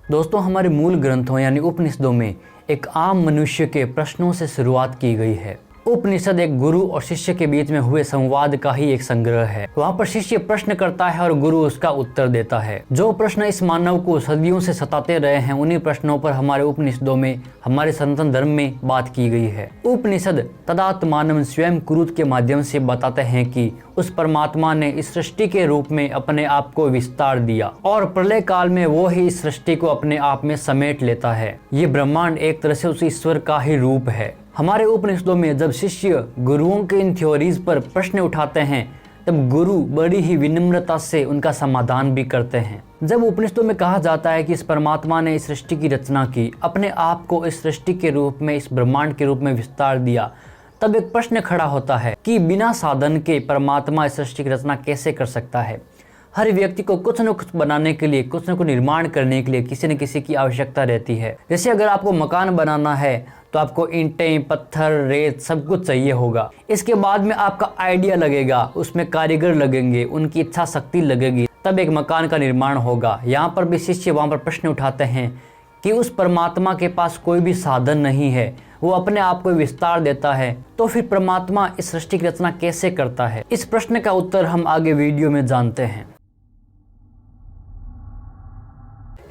दोस्तों, हमारे मूल ग्रंथों यानी उपनिषदों में एक आम मनुष्य के प्रश्नों से शुरुआत की गई है। उपनिषद एक गुरु और शिष्य के बीच में हुए संवाद का ही एक संग्रह है। वहाँ पर शिष्य प्रश्न करता है और गुरु उसका उत्तर देता है। जो प्रश्न इस मानव को सदियों से सताते रहे हैं, उन्हीं प्रश्नों पर हमारे उपनिषदों में, हमारे सनातन धर्म में बात की गई है। उपनिषद तदात्मानं स्वयं कुरुत के माध्यम से बताते हैं कि उस परमात्मा ने इस सृष्टि के रूप में अपने आप को विस्तार दिया और प्रलय काल में वो ही इस सृष्टि को अपने आप में समेट लेता है। ये ब्रह्मांड एक तरह से उस ईश्वर का ही रूप है। हमारे उपनिषदों में जब शिष्य गुरुओं के इन थ्योरीज पर प्रश्न उठाते हैं, तब गुरु बड़ी ही विनम्रता से उनका समाधान भी करते हैं। जब उपनिषदों में कहा जाता है कि इस परमात्मा ने इस सृष्टि की रचना की, अपने आप को इस सृष्टि के रूप में, इस ब्रह्मांड के रूप में विस्तार दिया, तब एक प्रश्न खड़ा होता है कि बिना साधन के परमात्मा इस सृष्टि की रचना कैसे कर सकता है। हर व्यक्ति को कुछ न कुछ बनाने के लिए, कुछ न कुछ निर्माण करने के लिए किसी न किसी की आवश्यकता रहती है। जैसे अगर आपको मकान बनाना है तो आपको ईंटें, पत्थर, रेत सब कुछ चाहिए होगा। इसके बाद में आपका आइडिया लगेगा, उसमें कारीगर लगेंगे, उनकी इच्छा शक्ति लगेगी, तब एक मकान का निर्माण होगा। यहाँ पर भी शिष्य वहाँ पर प्रश्न उठाते हैं कि उस परमात्मा के पास कोई भी साधन नहीं है, वो अपने आप को विस्तार देता है, तो फिर परमात्मा इस सृष्टि की रचना कैसे करता है? इस प्रश्न का उत्तर हम आगे वीडियो में जानते हैं।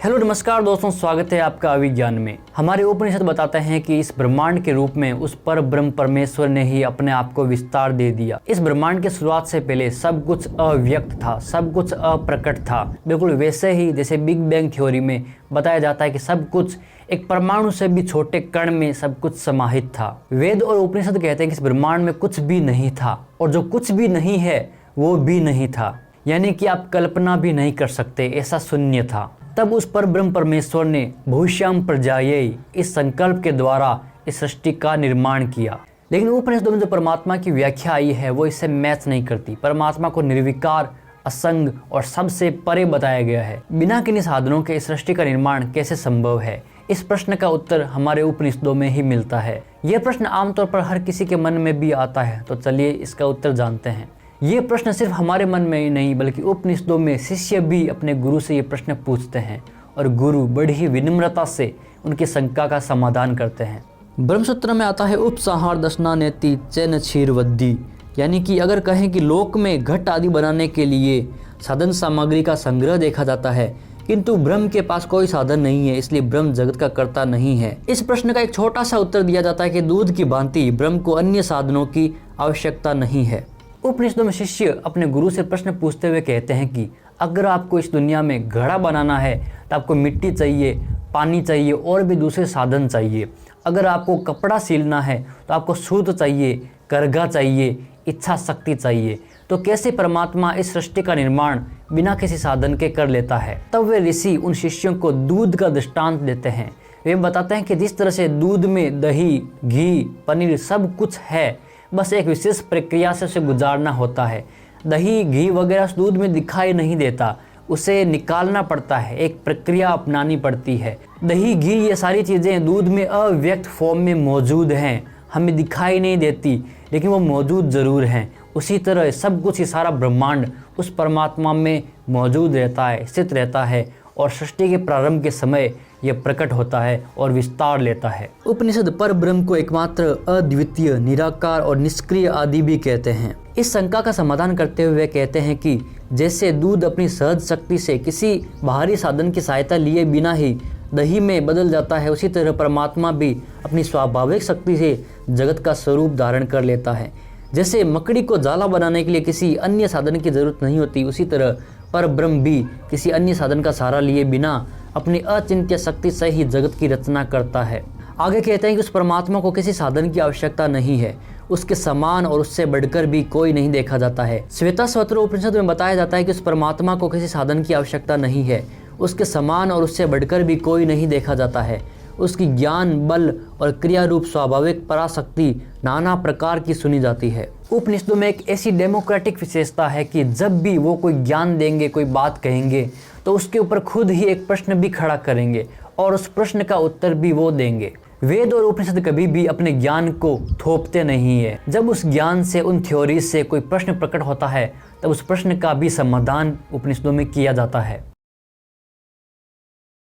हेलो नमस्कार दोस्तों, स्वागत है आपका अभिज्ञान में। हमारे उपनिषद बताते हैं कि इस ब्रह्मांड के रूप में उस पर ब्रह्म परमेश्वर ने ही अपने आप को विस्तार दे दिया। इस ब्रह्मांड की शुरुआत से पहले सब कुछ अव्यक्त था, सब कुछ अप्रकट था। बिल्कुल वैसे ही जैसे बिग बैंग थ्योरी में बताया जाता है कि सब कुछ एक परमाणु से भी छोटे कण में सब कुछ समाहित था। वेद और उपनिषद कहते हैं कि इस ब्रह्मांड में कुछ भी नहीं था, और जो कुछ भी नहीं है वो भी नहीं था, यानी कि आप कल्पना भी नहीं कर सकते, ऐसा शून्य था। तब उस पर ब्रह्म परमेश्वर ने भूष्याम प्रजायै इस संकल्प के द्वारा इस सृष्टि का निर्माण किया। लेकिन उपनिषदों में जो परमात्मा की व्याख्या आई है वो इससे मैच नहीं करती। परमात्मा को निर्विकार, असंग और सबसे परे बताया गया है। बिना किन्हीं साधनों के इस सृष्टि का निर्माण कैसे संभव है? इस प्रश्न का उत्तर हमारे उपनिषदों में ही मिलता है। यह प्रश्न आमतौर पर हर किसी के मन में भी आता है, तो चलिए इसका उत्तर जानते हैं। ये प्रश्न सिर्फ हमारे मन में ही नहीं बल्कि उपनिषदों में शिष्य भी अपने गुरु से ये प्रश्न पूछते हैं और गुरु बड़ी ही विनम्रता से उनकी शंका का समाधान करते हैं। ब्रह्मसूत्र में आता है उपसंहार दशना नेति चैन क्षीरवद्दी, यानी कि अगर कहें कि लोक में घट आदि बनाने के लिए साधन सामग्री का संग्रह देखा जाता है, किंतु ब्रह्म के पास कोई साधन नहीं है, इसलिए ब्रह्म जगत का कर्ता नहीं है। इस प्रश्न का एक छोटा सा उत्तर दिया जाता है कि दूध की भांति ब्रह्म को अन्य साधनों की आवश्यकता नहीं है। उपनिषदों में शिष्य अपने गुरु से प्रश्न पूछते हुए कहते हैं कि अगर आपको इस दुनिया में घड़ा बनाना है तो आपको मिट्टी चाहिए, पानी चाहिए और भी दूसरे साधन चाहिए। अगर आपको कपड़ा सिलना है तो आपको सूत चाहिए, करघा चाहिए, इच्छा शक्ति चाहिए। तो कैसे परमात्मा इस सृष्टि का निर्माण बिना किसी साधन के कर लेता है? तब वे ऋषि उन शिष्यों को दूध का दृष्टांत देते हैं। वे बताते हैं कि जिस तरह से दूध में दही, घी, पनीर सब कुछ है, बस एक विशेष प्रक्रिया से उसे गुजारना होता है। दही, घी वगैरह दूध में दिखाई नहीं देता, उसे निकालना पड़ता है, एक प्रक्रिया अपनानी पड़ती है। दही, घी ये सारी चीज़ें दूध में अव्यक्त फॉर्म में मौजूद हैं, हमें दिखाई नहीं देती लेकिन वो मौजूद ज़रूर हैं। उसी तरह सब कुछ, ये सारा ब्रह्मांड उस परमात्मा में मौजूद रहता है, स्थित रहता है और सृष्टि के प्रारंभ के समय यह प्रकट होता है और विस्तार लेता है। उपनिषद पर ब्रह्म को एकमात्र, अद्वितीय, निराकार और निष्क्रिय आदि भी कहते हैं। इस शंका का समाधान करते हुए कहते हैं कि जैसे दूध अपनी सहज शक्ति से किसी बाहरी साधन की सहायता लिए बिना ही दही में बदल जाता है, उसी तरह परमात्मा भी अपनी स्वाभाविक शक्ति से जगत का स्वरूप धारण कर लेता है। जैसे मकड़ी को जाला बनाने के लिए किसी अन्य साधन की जरूरत नहीं होती, उसी तरह पर ब्रह्म भी किसी अन्य साधन का सहारा लिए बिना अपनी अचिंत्य शक्ति से ही जगत की रचना करता है। आगे कहते हैं कि उस परमात्मा को किसी साधन की आवश्यकता नहीं है, उसके समान और उससे बढ़कर भी कोई नहीं देखा जाता है। श्वेताश्वतर उपनिषद में बताया जाता है कि उस परमात्मा को किसी साधन की आवश्यकता नहीं है, उसके समान और उससे बढ़कर भी कोई नहीं देखा जाता है। उसकी ज्ञान, बल और क्रिया रूप स्वाभाविक पराशक्ति नाना प्रकार की सुनी जाती है। उपनिषदों में एक ऐसी डेमोक्रेटिक विशेषता है कि जब भी वो कोई ज्ञान देंगे, कोई बात कहेंगे, तो उसके ऊपर खुद ही एक प्रश्न भी खड़ा करेंगे और उस प्रश्न का उत्तर भी वो देंगे। वेद और उपनिषद कभी भी अपने ज्ञान को थोपते नहीं है। जब उस ज्ञान से, उन थ्योरीज से कोई प्रश्न प्रकट होता है, तब उस प्रश्न का भी समाधान उपनिषदों में किया जाता है।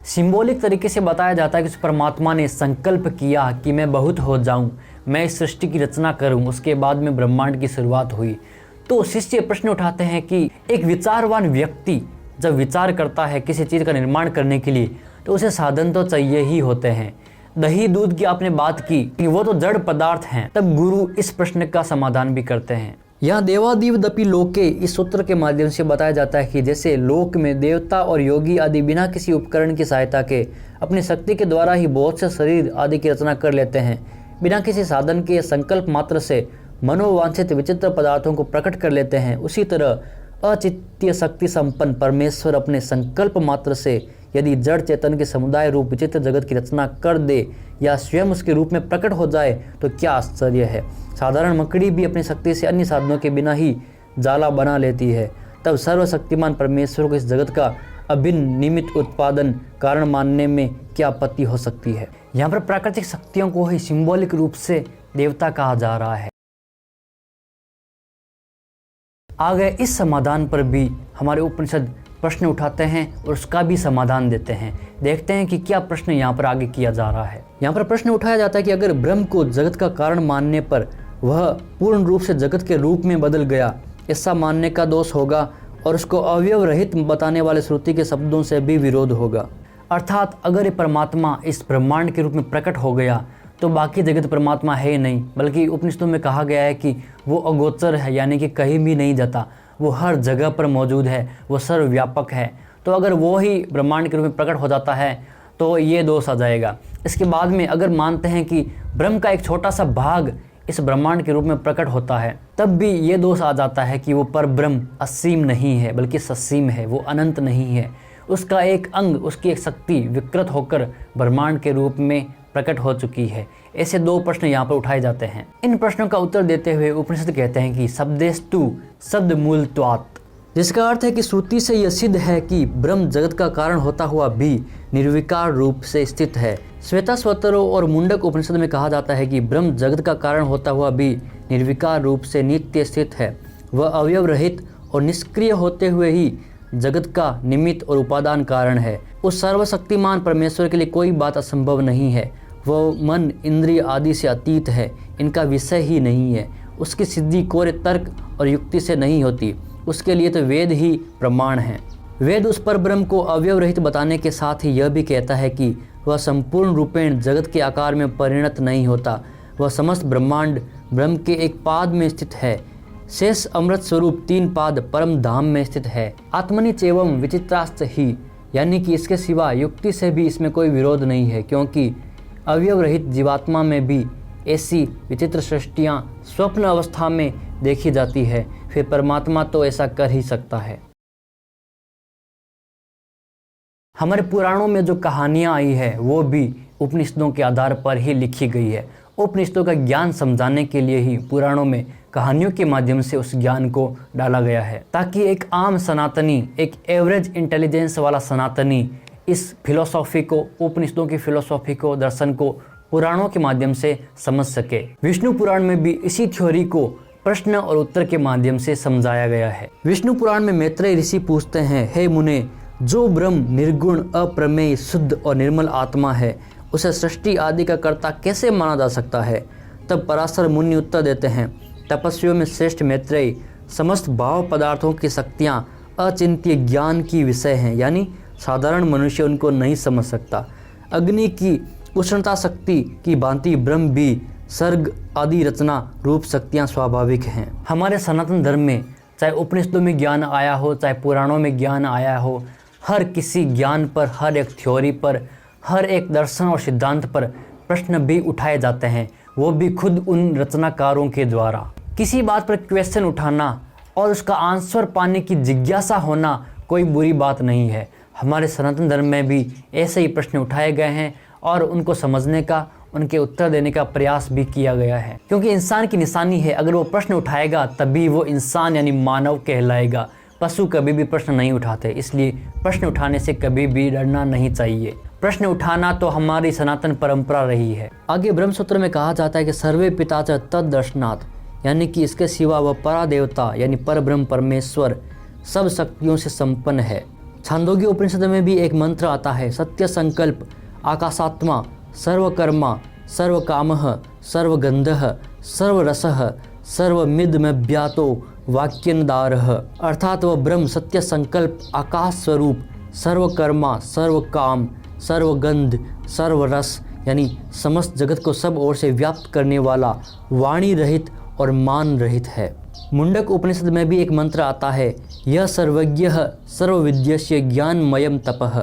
सिंबॉलिक तरीके से बताया जाता है कि उस परमात्मा ने संकल्प किया कि मैं बहुत हो जाऊं, मैं इस सृष्टि की रचना करूं, उसके बाद में ब्रह्मांड की शुरुआत हुई। तो शिष्य प्रश्न उठाते हैं कि एक विचारवान व्यक्ति जब विचार करता है किसी चीज़ का निर्माण करने के लिए तो उसे साधन तो चाहिए ही होते हैं। दही दूध की आपने बात की कि वो तो जड़ पदार्थ हैं। तब गुरु इस प्रश्न का समाधान भी करते हैं। यहाँ देवादिव दपि लोके इस सूत्र के माध्यम से बताया जाता है कि जैसे लोक में देवता और योगी आदि बिना किसी उपकरण की सहायता के अपनी शक्ति के द्वारा ही बहुत से शरीर आदि की रचना कर लेते हैं, बिना किसी साधन के संकल्प मात्र से मनोवांछित विचित्र पदार्थों को प्रकट कर लेते हैं, उसी तरह अचित्य शक्ति संपन्न परमेश्वर अपने संकल्प मात्र से यदि जड़ चेतन के समुदाय रूप विचित्र जगत की रचना कर दे या स्वयं उसके रूप में प्रकट हो जाए तो क्या आश्चर्य है। साधारण मकड़ी भी अपनी शक्ति से अन्य साधनों के बिना ही जाला बना लेती है, तब सर्वशक्तिमान परमेश्वर को इस जगत का अभिन्न निमित्त उत्पादन कारण मानने में क्या आपत्ति हो सकती है। यहाँ पर प्राकृतिक शक्तियों को ही सिंबॉलिक रूप से देवता कहा जा रहा है। आगे इस समाधान पर भी हमारे उपनिषद प्रश्न उठाते हैं और उसका भी समाधान देते हैं। देखते हैं कि क्या प्रश्न यहाँ पर आगे किया जा रहा है। यहाँ पर प्रश्न उठाया जाता है कि अगर ब्रह्म को जगत का कारण मानने पर वह पूर्ण रूप से जगत के रूप में बदल गया, ऐसा मानने का दोष होगा और उसको अवयव रहित बताने वाले श्रुति के शब्दों से भी विरोध होगा। अर्थात अगर ये परमात्मा इस ब्रह्मांड के रूप में प्रकट हो गया तो बाकी जगत परमात्मा है ही नहीं, बल्कि उपनिषदों में कहा गया है कि वो अगोचर है, यानी कि कहीं भी नहीं जाता, वो हर जगह पर मौजूद है, वो सर्वव्यापक है। तो अगर वो ही ब्रह्मांड के रूप में प्रकट हो जाता है तो ये दोष आ जाएगा। इसके बाद में अगर मानते हैं कि ब्रह्म का एक छोटा सा भाग इस ब्रह्मांड के रूप में प्रकट होता है, तब भी ये दोष आ जाता है कि वो पर ब्रह्म असीम नहीं है बल्कि ससीम है, वो अनंत नहीं है। उसका एक अंग, उसकी एक शक्ति विकृत होकर ब्रह्मांड के रूप में प्रकट हो चुकी है। ऐसे दो प्रश्न यहाँ पर उठाए जाते हैं। इन प्रश्नों का उत्तर देते हुए उपनिषद कहते हैं कि शब्देस्तु शब्द मूलत्वात्, जिसका अर्थ है कि श्रुति से यह सिद्ध है कि ब्रह्म जगत का कारण होता हुआ भी निर्विकार रूप से स्थित है। श्वेताश्वतरो और मुंडक उपनिषद में कहा जाता है कि ब्रह्म जगत का कारण होता हुआ भी निर्विकार रूप से नित्य स्थित है। वह अवयव रहित और निष्क्रिय होते हुए ही जगत का निमित्त और उपादान कारण है। उस सर्वशक्तिमान परमेश्वर के लिए कोई बात असंभव नहीं है। वह मन, इंद्रिय आदि से अतीत है, इनका विषय ही नहीं है। उसकी सिद्धि कोरे तर्क और युक्ति से नहीं होती, उसके लिए तो वेद ही प्रमाण है। वेद उस पर ब्रह्म को अवयव रहित बताने के साथ ही यह भी कहता है कि वह संपूर्ण रूपेण जगत के आकार में परिणत नहीं होता। वह समस्त ब्रह्मांड ब्रह्म के एक पाद में स्थित है। शेष अमृत स्वरूप 3 पाद परम धाम में स्थित है। आत्मनि चैवम विचित्राश्च ही, यानी कि इसके सिवा युक्ति से भी इसमें कोई विरोध नहीं है, क्योंकि अवयव रहित जीवात्मा में भी ऐसी विचित्र सृष्टियाँ स्वप्न अवस्था में देखी जाती है, फिर परमात्मा तो ऐसा कर ही सकता है। हमारे पुराणों में जो कहानियाँ आई है वो भी उपनिषदों के आधार पर ही लिखी गई है। उपनिषदों का ज्ञान समझाने के लिए ही पुराणों में कहानियों के माध्यम से उस ज्ञान को डाला गया है, ताकि एक आम सनातनी, एक एवरेज इंटेलिजेंस वाला सनातनी इस फिलोसॉफी को, उपनिषदों की फिलोसॉफी को, दर्शन को पुराणों के माध्यम से समझ सके। विष्णु पुराण में भी इसी थ्योरी को प्रश्न और उत्तर के माध्यम से समझाया गया है। विष्णु पुराण में मैत्रेय ऋषि पूछते हैं, हे मुने, जो ब्रह्म निर्गुण, अप्रमेय, शुद्ध और निर्मल आत्मा है, उसे सृष्टि आदि का कर्ता कैसे माना जा सकता है? तब पराशर मुनि उत्तर देते हैं, तपस्वियों में श्रेष्ठ मैत्रेय, समस्त भाव पदार्थों की शक्तियाँ अचिंत्य ज्ञान की विषय हैं, यानी साधारण मनुष्य उनको नहीं समझ सकता। अग्नि की उष्णता शक्ति की भांति ब्रह्म भी सर्ग आदि रचना रूप शक्तियाँ स्वाभाविक हैं। हमारे सनातन धर्म में चाहे उपनिषदों में ज्ञान आया हो, चाहे पुराणों में ज्ञान आया हो, हर किसी ज्ञान पर, हर एक थ्योरी पर, हर एक दर्शन और सिद्धांत पर प्रश्न भी उठाए जाते हैं, वो भी खुद उन रचनाकारों के द्वारा। किसी बात पर क्वेश्चन उठाना और उसका आंसर पाने की जिज्ञासा होना कोई बुरी बात नहीं है। हमारे सनातन धर्म में भी ऐसे ही प्रश्न उठाए गए हैं और उनको समझने का, उनके उत्तर देने का प्रयास भी किया गया है, क्योंकि इंसान की निशानी है, अगर वो प्रश्न उठाएगा तभी वो इंसान यानी मानव कहलाएगा। पशु कभी भी प्रश्न नहीं उठाते, इसलिए प्रश्न उठाने से कभी भी डरना नहीं चाहिए। प्रश्न उठाना तो हमारी सनातन परंपरा रही है। आगे ब्रह्मसूत्र में कहा जाता है कि सर्वे पिता च तद दर्शनात्, यानी कि इसके सिवा वह परा देवता यानी पर ब्रह्म परमेश्वर सब शक्तियों से संपन्न है। छांदोग्य उपनिषद में भी एक मंत्र आता है, सत्य संकल्प आकाशात्मा सर्वकर्मा सर्वकामः सर्वगंधः सर्वरसः सर्वमिदमभ्यातो वाक्यनदारः। अर्थात वह ब्रह्म सत्य संकल्प आकाश स्वरूप सर्वकर्मा सर्वकाम सर्वगंध सर्वरस यानी समस्त जगत को सब ओर से व्याप्त करने वाला वाणी रहित और मान रहित है। मुंडक उपनिषद में भी एक मंत्र आता है, यह सर्वज्ञ सर्वविद्यस्य ज्ञानमयम तपः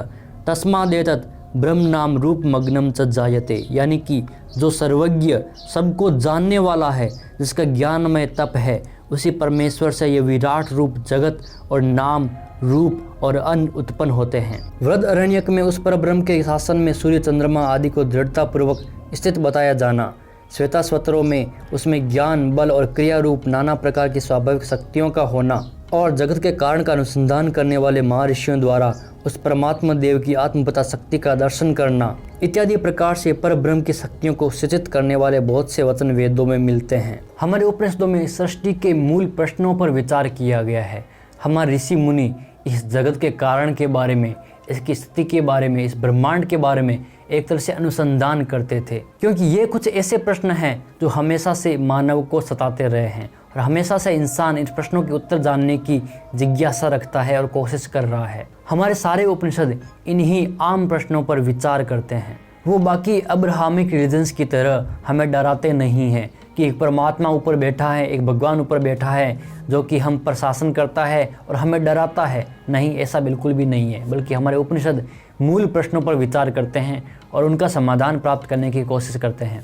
तस्मादेतत् ब्रह्म नाम रूप मग्नम च जायते। यानी कि जो सर्वज्ञ सबको जानने वाला है, जिसका ज्ञानमय तप है, उसी परमेश्वर से ये विराट रूप जगत और नाम रूप और अन्न उत्पन्न होते हैं। वृद्ध अरण्यक में उस पर ब्रह्म के शासन में सूर्य चंद्रमा आदि को दृढ़तापूर्वक स्थित बताया जाना, श्वेताश्वतरों में उसमें ज्ञान बल और क्रिया रूप नाना प्रकार की स्वाभाविक शक्तियों का होना और जगत के कारण का अनुसंधान करने वाले महर्षियों द्वारा उस परमात्मा देव की आत्मपता शक्ति का दर्शन करना इत्यादि प्रकार से पर ब्रह्म की शक्तियों को सूचित करने वाले बहुत से वचन वेदों में मिलते हैं। हमारे उपनिषदों में सृष्टि के मूल प्रश्नों पर विचार किया गया है। हमारे ऋषि मुनि इस जगत के कारण के बारे में, इसकी स्थिति के बारे में, इस ब्रह्मांड के बारे में एक तरह से अनुसंधान करते थे, क्योंकि ये कुछ ऐसे प्रश्न हैं जो हमेशा से मानव को सताते रहे हैं और हमेशा से इंसान इन प्रश्नों के उत्तर जानने की जिज्ञासा रखता है और कोशिश कर रहा है। हमारे सारे उपनिषद इन्हीं आम प्रश्नों पर विचार करते हैं। वो बाकी अब्राहमिक रिलीजन्स की तरह हमें डराते नहीं हैं कि एक परमात्मा ऊपर बैठा है, एक भगवान ऊपर बैठा है जो कि हम पर शासन करता है और हमें डराता है। नहीं, ऐसा बिल्कुल भी नहीं है, बल्कि हमारे उपनिषद मूल प्रश्नों पर विचार करते हैं और उनका समाधान प्राप्त करने की कोशिश करते हैं।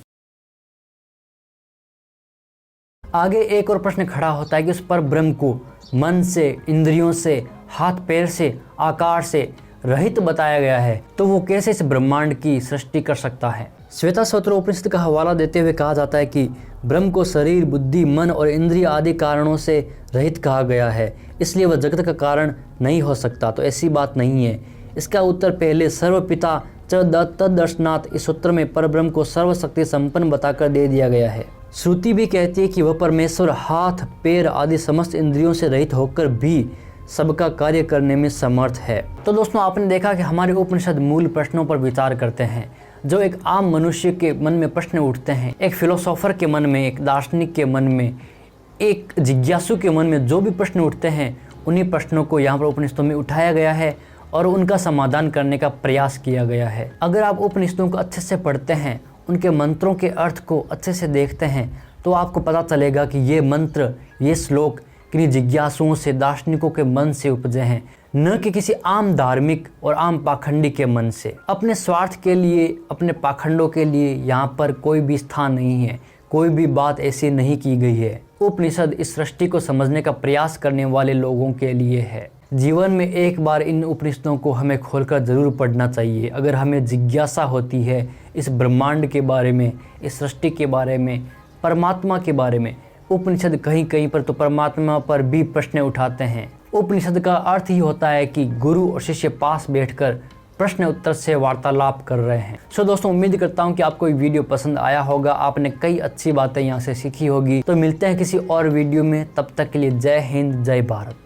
आगे एक और प्रश्न खड़ा होता है कि उस पर ब्रह्म को मन से, इंद्रियों से, हाथ पैर से, आकार से रहित बताया गया है, तो वो कैसे इस ब्रह्मांड की सृष्टि कर सकता है। श्वेताश्वतर उपनिषद का हवाला देते हुए कहा जाता है कि ब्रह्म को शरीर, बुद्धि, मन और इंद्रिय आदि कारणों से रहित कहा गया है, इसलिए वह जगत का कारण नहीं हो सकता। तो ऐसी बात नहीं है। इसका उत्तर पहले सर्वपिता च तद्दर्शनात् इस सूत्र में परब्रह्म को सर्वशक्ति संपन्न बताकर दे दिया गया है। श्रुति भी कहती है कि वह परमेश्वर हाथ पैर आदि समस्त इंद्रियों से रहित होकर भी सबका कार्य करने में समर्थ है। तो दोस्तों, आपने देखा कि हमारे उपनिषद मूल प्रश्नों पर विचार करते हैं जो एक आम मनुष्य के मन में प्रश्न उठते हैं, एक फिलोसोफर के मन में, एक दार्शनिक के मन में, एक जिज्ञासु के मन में जो भी प्रश्न उठते हैं, उन्हीं प्रश्नों को यहाँ पर उपनिषदों में उठाया गया है और उनका समाधान करने का प्रयास किया गया है। अगर आप उपनिषदों को अच्छे से पढ़ते हैं, उनके मंत्रों के अर्थ को अच्छे से देखते हैं, तो आपको पता चलेगा कि ये मंत्र, ये श्लोक किन्हीं जिज्ञासुओं से, दार्शनिकों के मन से उपजे हैं, न कि किसी आम धार्मिक और आम पाखंडी के मन से। अपने स्वार्थ के लिए, अपने पाखंडों के लिए यहाँ पर कोई भी स्थान नहीं है, कोई भी बात ऐसी नहीं की गई है। उपनिषद इस सृष्टि को समझने का प्रयास करने वाले लोगों के लिए है। जीवन में एक बार इन उपनिषदों को हमें खोलकर ज़रूर पढ़ना चाहिए। अगर हमें जिज्ञासा होती है इस ब्रह्मांड के बारे में, इस सृष्टि के बारे में, परमात्मा के बारे में, उपनिषद कहीं कहीं पर तो परमात्मा पर भी प्रश्न उठाते हैं। उपनिषद का अर्थ ही होता है कि गुरु और शिष्य पास बैठकर प्रश्न उत्तर से वार्तालाप कर रहे हैं। सो दोस्तों, उम्मीद करता हूँ कि आपको ये वीडियो पसंद आया होगा, आपने कई अच्छी बातें यहाँ से सीखी होगी। तो मिलते हैं किसी और वीडियो में, तब तक के लिए जय हिंद, जय भारत।